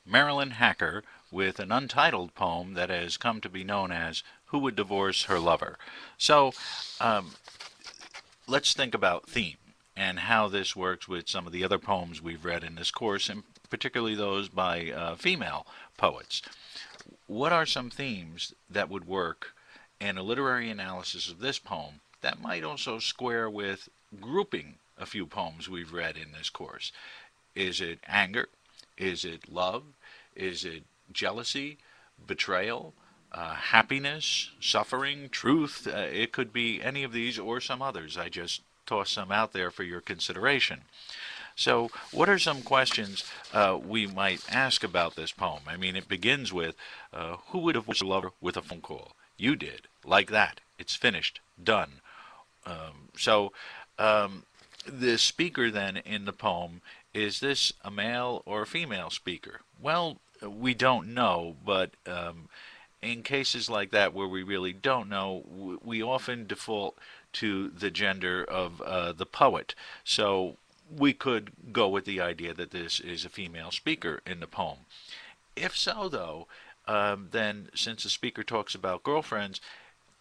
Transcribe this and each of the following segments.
Marilyn Hacker with an untitled poem that has come to be known as Who Would Divorce Her Lover? So um, let's think about theme and how this works with some of the other poems we've read in this course, and particularly those by female poets. What are some themes that would work in a literary analysis of this poem that might also square with grouping a few poems we've read in this course? Is it anger? Is it love? Is it jealousy, betrayal, happiness, suffering, truth? It could be any of these or some others. I just toss some out there for your consideration. So, what are some questions we might ask about this poem? I mean, it begins with, who would divorce a lover with a phone call? You did. Like that. It's finished. Done. So, the speaker then in the poem, is this a male or a female speaker? Well, we don't know, but in cases like that where we really don't know, we often default to the gender of the poet. So we could go with the idea that this is a female speaker in the poem. If so, though, then since the speaker talks about girlfriends,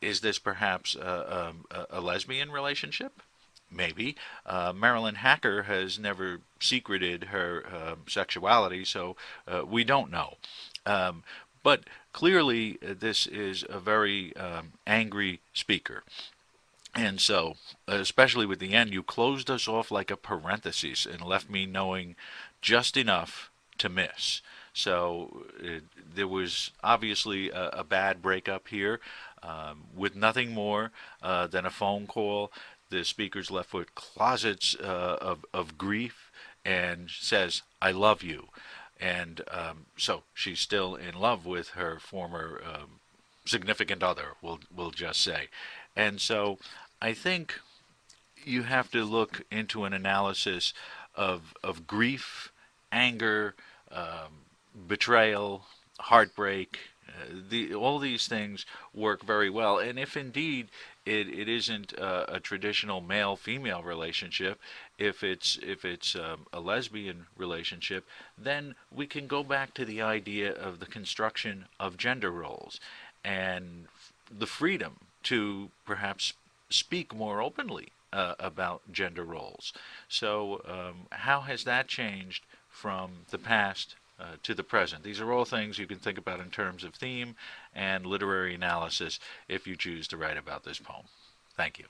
is this perhaps a lesbian relationship? Maybe. Marilyn Hacker has never secreted her sexuality, so we don't know. Um, but clearly, this is a very angry speaker. And so, especially with the end, you closed us off like a parenthesis and left me knowing just enough to miss. So there was obviously a bad breakup here with nothing more than a phone call. The speaker's left with closets of grief and says, I love you. And so she's still in love with her former significant other, we'll just say. And so I think you have to look into an analysis of grief, anger, betrayal, heartbreak. All these things work very well. And if indeed it isn't a traditional male-female relationship, if it's a lesbian relationship, then we can go back to the idea of the construction of gender roles and the freedom to perhaps speak more openly about gender roles. So, how has that changed from the past to the present? These are all things you can think about in terms of theme and literary analysis if you choose to write about this poem. Thank you.